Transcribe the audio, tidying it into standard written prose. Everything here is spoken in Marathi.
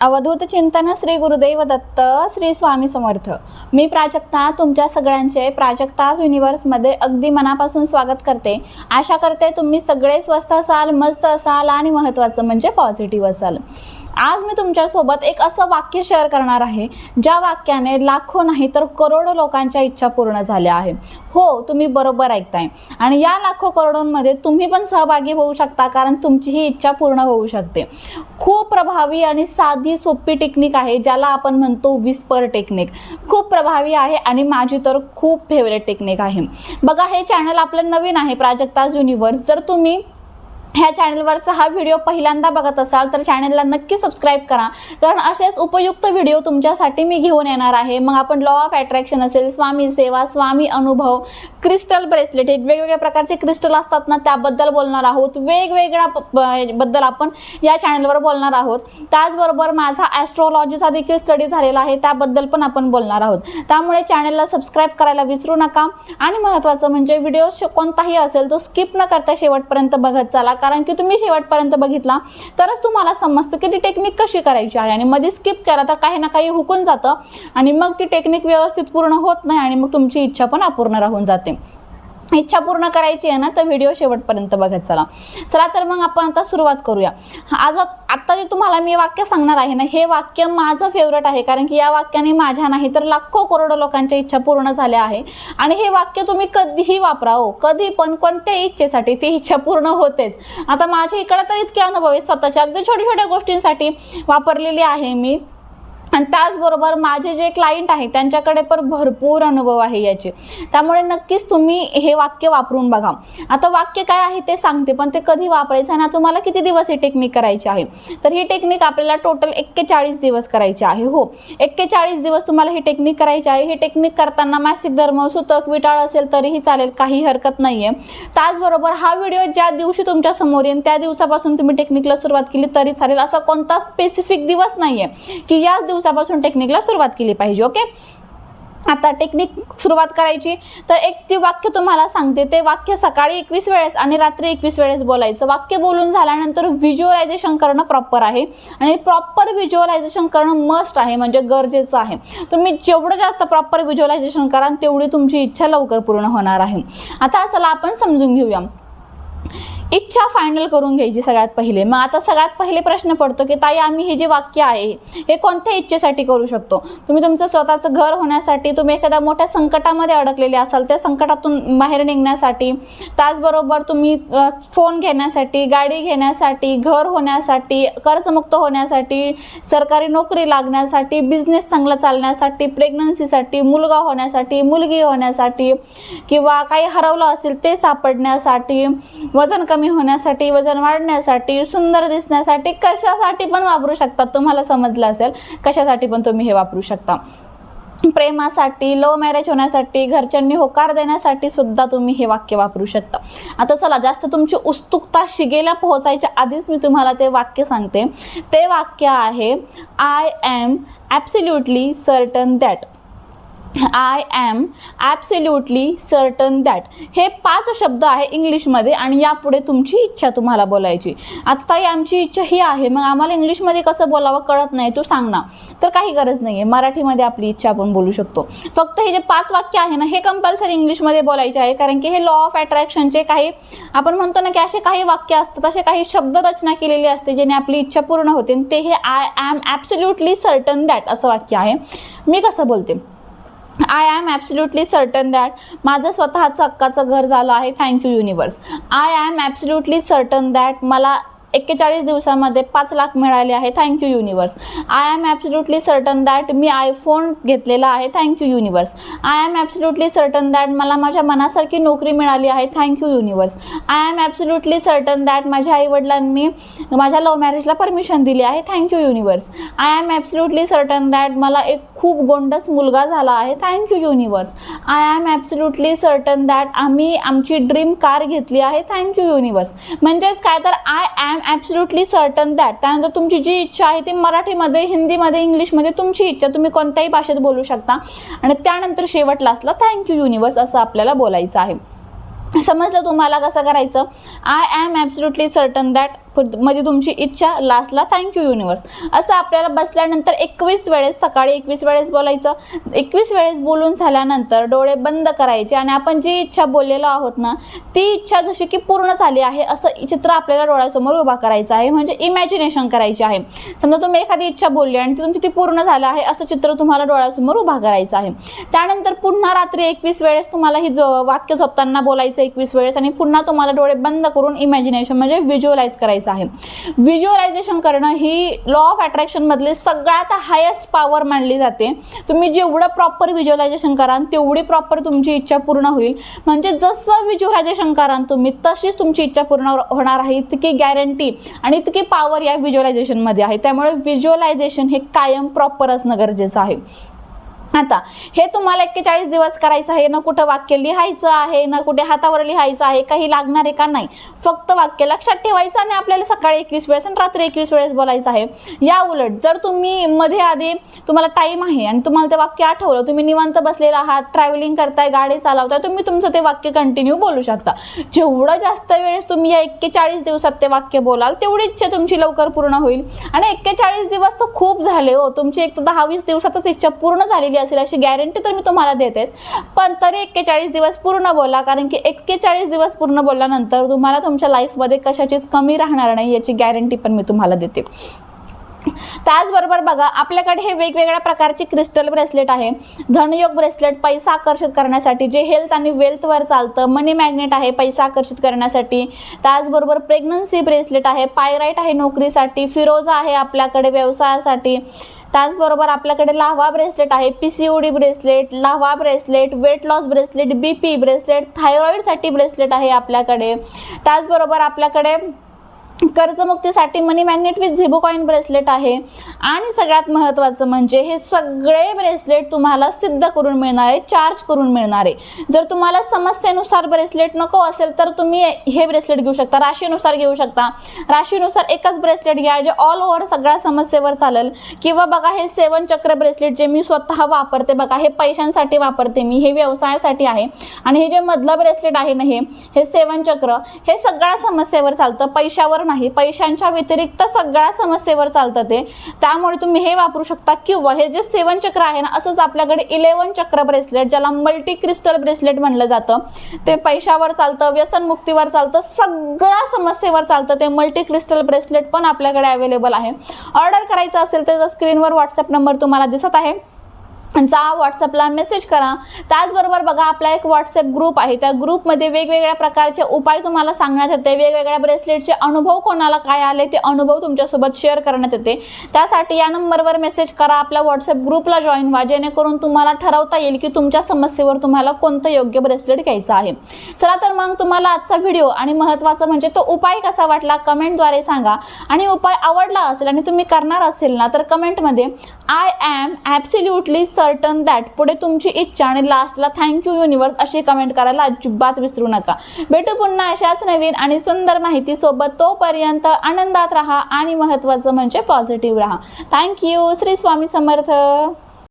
अवधूत चिंतन श्री गुरुदेव दत्त श्री स्वामी समर्थ। मी प्राजक्ता तुमच्या सगळ्यांचे प्राजक्ताज युनिवर्समध्ये अगदी मनापासून स्वागत करते। आशा करते तुम्ही सगळे स्वस्थ असाल, मस्त असाल आणि महत्त्वाचं म्हणजे पॉझिटिव्ह असाल। आज मी तुमच्यासोबत एक असं वाक्य शेअर करणार आहे ज्या वाक्याने लाखो नाही तर करोडो लोकांच्या इच्छा पूर्ण झाल्या आहे। हो, तुम्ही बरोबर ऐकताय आणि या लाखो करोडोंमध्ये तुम्ही पण सहभागी होऊ शकता, कारण तुमची ही इच्छा पूर्ण होऊ शकते। खूप प्रभावी आणि साधी सोपी टेक्निक आहे ज्याला आपण म्हणतो विस्पर टेक्निक। खूप प्रभावी आहे आणि माझी तर खूप फेवरेट टेक्निक आहे। बघा, हे चॅनल आपलं नवीन आहे प्राजक्ताज युनिवर्स। जर तुम्ही ह्या चॅनलवरचा हा व्हिडिओ पहिल्यांदा बघत असाल तर चॅनलला नक्की सबस्क्राईब करा, कारण असेच उपयुक्त व्हिडिओ तुमच्यासाठी मी घेऊन येणार आहे। मग आपण लॉ ऑफ अट्रॅक्शन असेल, स्वामी सेवा, स्वामी अनुभव, क्रिस्टल ब्रेसलेट, हे वेगवेगळ्या प्रकारचे क्रिस्टल असतात ना, त्याबद्दल बोलणार आहोत। वेगवेगळ्या बद्दल आपण या चॅनलवर बोलणार आहोत। त्याचबरोबर माझा ॲस्ट्रोलॉजीचा देखील स्टडी झालेला आहे, त्याबद्दल पण आपण बोलणार आहोत। त्यामुळे चॅनलला सबस्क्राईब करायला विसरू नका आणि महत्त्वाचं म्हणजे व्हिडिओ कोणताही असेल तो स्किप न करता शेवटपर्यंत बघत चला, कारण की तुम्ही शेवटपर्यंत बघितला तरच तुम्हाला समजतं की ती टेक्निक कशी करायची आहे। आणि मध्ये स्किप केला तर काही ना काही हुकून जातं आणि मग ती टेक्निक व्यवस्थित पूर्ण होत नाही आणि मग तुमची इच्छा पण अपूर्ण राहून जाते। इच्छा पूर्ण करायची आहे ना तर व्हिडिओ शेवटपर्यंत बघत चला तर मग आपण आता सुरुवात करूया। आता जे तुम्हाला मी वाक्य सांगणार आहे ना, हे वाक्य माझं फेवरेट आहे, कारण की या वाक्याने माझ्या नाही तर लाखो करोडो लोकांच्या इच्छा पूर्ण झाल्या आहे। आणि हे वाक्य तुम्ही कधीही वापरा, हो कधी पण कोणत्याही इच्छेसाठी ती इच्छा पूर्ण होतेच। आता माझ्या इकडे तर इतके अनुभव आहे स्वतःच्या, अगदी छोट्या छोट्या गोष्टींसाठी वापरलेली आहे मी। आणि त्याचबरोबर माझे जे क्लायंट आहेत त्यांच्याकडे पण भरपूर अनुभव आहे याचे, त्यामुळे नक्कीच तुम्ही हे वाक्य वापरून बघा। आता वाक्य काय आहे ते सांगते, पण ते कधी वापरायचं आहे ना, तुम्हाला किती दिवस ही टेक्निक करायची आहे तर ही टेक्निक आपल्याला टोटल 41 दिवस करायची आहे। हो, 41 दिवस तुम्हाला ही टेक्निक करायची आहे। ही टेक्निक करताना मासिक धर्म, सुतक, विटाळ असेल तरीही चालेल, काही हरकत नाही आहे। त्याचबरोबर हा व्हिडिओ ज्या दिवशी तुमच्या समोर येईल त्या दिवसापासून तुम्ही टेक्निकला सुरुवात केली तरी चालेल, असा कोणता स्पेसिफिक दिवस नाही आहे की या दिवसापासून टेक्निकला सुरुवात केली पाहिजे। ओके, आता टेक्निक सुरुवात करायची तर एक ती वाक्य तुम्हाला सांगते, ते वाक्य सकाळी 21 वेळेस आणि रात्री 21 वेळेस बोलायचं। वाक्य बोलून झाल्यानंतर व्हिज्युअलायझेशन करणं प्रॉपर आहे आणि प्रॉपर व्हिज्युअलायझेशन करणं मस्ट आहे, म्हणजे गरजेचं आहे। तुम्ही जेवढं जास्त प्रॉपर व्हिज्युअलायझेशन कराल तेवढी तुमची इच्छा लवकर पूर्ण होणार आहे। आता चला आपण समजून घेऊया। इच्छा फायनल करून घ्यायची सगळ्यात पहिले। मग आता सगळ्यात पहिले प्रश्न पडतो की ताई, आम्ही हे जे वाक्य आहे हे कोणत्या इच्छेसाठी करू शकतो? तुम्ही तुमचं स्वतःचं घर होण्यासाठी, तुम्ही एखाद्या मोठ्या संकटामध्ये अडकलेले असाल त्या संकटातून बाहेर निघण्यासाठी, त्याचबरोबर तुम्ही फोन घेण्यासाठी, गाडी घेण्यासाठी, घर होण्यासाठी, कर्जमुक्त होण्यासाठी, सरकारी नोकरी लागण्यासाठी, बिझनेस चांगला चालण्यासाठी, प्रेग्नन्सीसाठी, मुलगा होण्यासाठी, मुलगी होण्यासाठी, किंवा काही हरवलं असेल ते सापडण्यासाठी, वजन कमी होण्यासाठी, वजन वाढण्यासाठी, सुंदर दिसण्यासाठी, कशासाठी पण वापरू शकता। तुम्हाला समजलं असेल कशासाठी पण तुम्ही हे वापरू शकता। प्रेमासाठी, लव्ह मॅरेज होण्यासाठी, घरच्यांनी होकार देण्यासाठी सुद्धा तुम्ही हे वाक्य वापरू शकता। आता चला, जास्त तुमची उत्सुकता शिगेला पोहोचायच्या आधीच मी तुम्हाला ते वाक्य सांगते। ते वाक्य आहे I am absolutely certain that. I am absolutely certain that हे 5 शब्द आहे इंग्लिशमध्ये आणि यापुढे तुमची इच्छा तुम्हाला बोलायची। आता ताई, आमची इच्छा ही आहे, मग आम्हाला इंग्लिशमध्ये कसं बोलावं कळत नाही, तू सांग ना। तर काही गरज नाही आहे, मराठीमध्ये आपली इच्छा आपण बोलू शकतो। फक्त हे जे 5 वाक्य आहे ना, हे कंपल्सरी इंग्लिशमध्ये बोलायचे आहे, कारण की हे लॉ ऑफ अट्रॅक्शनचे काही आपण म्हणतो ना की असे काही वाक्य असतात, असे काही शब्द रचना केलेली असते ज्याने आपली इच्छा पूर्ण होते, आणि ते हे I am absolutely certain that असं वाक्य आहे। मी कसं बोलते? I am absolutely certain that माझं स्वतःचं हक्काचं घर झालं आहे, thank you universe. I am absolutely certain that मला 41 दिवसामध्ये 5 लाख मिळाले आहे, thank you universe. I am absolutely certain that मी आयफोन घेतलेला आहे, thank you universe. I am absolutely certain that मला माझ्या मनासारखी नोकरी मिळाली आहे, thank you universe. I am absolutely certain that माझ्या आईवडिलांनी माझ्या लव्ह मॅरेजला परमिशन दिली आहे, thank you universe. I am absolutely certain that मला एक खूप गोंडस मुलगा झाला आहे, thank you universe. I am absolutely certain that आम्ही आमची ड्रीम कार घेतली आहे, थँक्यू युनिवर्स। म्हणजेच काय तर I am absolutely certain that, त्यानंतर तुमची जी इच्छा आहे ती मराठीमध्ये, हिंदीमध्ये, इंग्लिशमध्ये तुमची इच्छा तुम्ही कोणत्याही भाषेत बोलू शकता, आणि त्यानंतर शेवटला असला थँक्यू युनिवर्स असं आपल्याला बोलायचं आहे। समजलं तुम्हाला कसं करायचं. I am absolutely certain that मध्ये तुमची इच्छा, लास्टला थँक्यू युनिवर्स. असं आपल्याला बसल्यानंतर 21 वेळेस, सकाळी 21 वेळेस बोलायचं. 21 वेळेस बोलून झाल्यानंतर डोळे बंद करायचे आणि आपण जी इच्छा बोललेलो आहोत ना, ती इच्छा जशी की पूर्ण झाली आहे असं चित्र आपल्याला डोळ्यासमोर उभा करायचं आहे, म्हणजे इमॅजिनेशन करायची आहे. समजा तुम्ही एखादी इच्छा बोलली आणि तुमची ती पूर्ण झालं आहे असं चित्र तुम्हाला डोळ्यासमोर उभा करायचं आहे. त्यानंतर पुन्हा रात्री 21 वेळेस तुम्हाला ही वाक्य झोपताना बोलायचं 21 वेळेस, आणि पुन्हा तुम्हाला डोळे बंद करून इमॅजिनेशन म्हणजे व्हिज्युअलाइज करायचं आहे. व्हिज्युअलायझेशन करणं ही लॉ ऑफ अट्रॅक्शन मधली सगळ्यात हायेस्ट पॉवर मानली जाते. तुम्ही जेवढं प्रॉपर व्हिज्युअलायझेशन कराल तेवढी प्रॉपर तुमची इच्छा पूर्ण होईल. म्हणजे जसं व्हिज्युअलायझेशन कराल तुम्ही तशीच तुमची इच्छा पूर्ण होणार आहे, इतकी गॅरंटी आणि इतकी पॉवर या व्हिज्युअलायझेशन मध्ये आहे. त्यामुळे व्हिज्युअलायझेशन हे कायम प्रॉपर असणं गरजेचं आहे. आता हे तुम्हाला 41 दिवस करायचं आहे. ना कुठं वाक्य लिहायचं आहे, ना कुठे हातावर लिहायचं आहे, काही लागणार आहे का नाही. फक्त वाक्य लक्षात ठेवायचं आणि आपल्याला सकाळी 21 वेळेस आणि रात्री 21 वेळेस बोलायचं आहे. या उलट जर तुम्ही मध्ये आधी तुम्हाला टाइम आहे आणि तुम्हाला ते वाक्य आठवलं, तुम्ही निवांत बसलेला आहात, ट्रॅव्हलिंग करताय, गाडी चालवताय, तुम्ही तुमचं ते वाक्य कंटिन्यू बोलू शकता. जेवढं जास्त वेळेस तुम्ही या 41 दिवसात ते वाक्य बोलाल तेवढी इच्छा तुमची लवकर पूर्ण होईल. आणि 41 दिवस तर खूप झाले हो, तुमची एक 10-20 दिवसातच इच्छा पूर्ण झालेली असेल अशी गॅरंटी तर मी तुम्हाला देतेच. पण तरी 41 दिवस पूर्ण बोला, कारण की 41 दिवस पूर्ण बोलल्यानंतर तुम्हाला तुमच्या लाईफमध्ये कशाचीच कमी राहणार नाही याची गॅरंटी पण मी तुम्हाला देते. त्याचबरोबर बघा, आपल्याकडे हे वेगवेगळ्या प्रकारचे क्रिस्टल ब्रेसलेट आहे. धनयोग ब्रेसलेट पैसा आकर्षित करण्यासाठी, जे हेल्थ आणि वेल्थवर चालतं. मनी मॅग्नेट आहे पैसा आकर्षित करण्यासाठी. त्याचबरोबर प्रेग्नन्सी ब्रेसलेट आहे. पायराईट आहे नोकरीसाठी. फिरोजा आहे आपल्याकडे व्यवसायासाठी. त्याचबरोबर आपल्याकडे लाव्हा ब्रेसलेट आहे. PCOD bracelet, lava bracelet, weight loss bracelet, BP bracelet, थायरॉइडसाठी ब्रेसलेट आहे आपल्याकडे. त्याचबरोबर आपल्याकडे कर्जमुक्तीसाठी मनी मॅग्नेट विथ झिबो कॉइन ब्रेसलेट आहे. आणि सगळ्यात महत्त्वाचं म्हणजे हे सगळे ब्रेसलेट तुम्हाला सिद्ध करून मिळणार आहे, चार्ज करून मिळणार आहे. जर तुम्हाला समस्येनुसार ब्रेसलेट नको असेल तर तुम्ही हे ब्रेसलेट घेऊ शकता, राशीनुसार घेऊ शकता. राशीनुसार एकच ब्रेसलेट घ्या जे ऑल ओव्हर सगळ्या समस्येवर चालेल. किंवा बघा हे 7 चक्र ब्रेसलेट जे मी स्वतः वापरते बघा, हे पैशांसाठी वापरते मी, हे व्यवसायासाठी आहे. आणि हे जे मधलं ब्रेसलेट आहे ना, हे 7 चक्र, हे सगळ्या समस्येवर चालतं, पैशावर नाही. पैशांच्या व्यतिरिक्त सगळ्या समस्येवर चालतं ते. त्यामुळे तुम्ही हे वापरू शकता. किंवा हे जे 7 चक्र आहे ना, असंच आपल्याकडे 11 चक्र ब्रेसलेट, ज्याला मल्टी क्रिस्टल ब्रेसलेट म्हणलं जातं, ते पैशावर चालतं, व्यसनमुक्तीवर चालतं, सगळ्या समस्येवर चालतं. ते मल्टी क्रिस्टल ब्रेसलेट पण आपल्याकडे अवेलेबल आहे. ऑर्डर करायचं असेल तर स्क्रीनवर व्हॉट्सअप नंबर तुम्हाला दिसत आहे, जा व्हॉट्सअपला मेसेज करा. त्याचबरोबर बघा, आपला एक व्हॉट्सअप ग्रुप आहे. त्या ग्रुपमध्ये वेगवेगळ्या प्रकारचे उपाय तुम्हाला सांगण्यात येते. वेगवेगळ्या ब्रेसलेटचे अनुभव कोणाला काय आले ते अनुभव तुमच्यासोबत शेअर करण्यात येते. त्यासाठी या नंबरवर मेसेज करा, आपल्या व्हॉट्सअप ग्रुपला जॉईन व्हा, जेणेकरून तुम्हाला ठरवता येईल की तुमच्या समस्येवर तुम्हाला कोणतं योग्य ब्रेसलेट घ्यायचं आहे. चला तर मग तुम्हाला आजचा व्हिडिओ आणि महत्त्वाचं म्हणजे तो उपाय कसा वाटला कमेंटद्वारे सांगा. आणि उपाय आवडला असेल आणि तुम्ही करणार असेल ना, तर कमेंटमध्ये I am absolutely certain that पुढे तुमची इच्छा आणि लास्टला थँक्यू युनिवर्स अशी कमेंट करायला अजिबात विसरू नका. भेटू पुन्हा अशाच नवीन आणि सुंदर माहिती सोबत. तोपर्यंत आनंदात राहा आणि महत्त्वाचं म्हणजे पॉझिटिव्ह राहा. थँक्यू. श्री स्वामी समर्थ.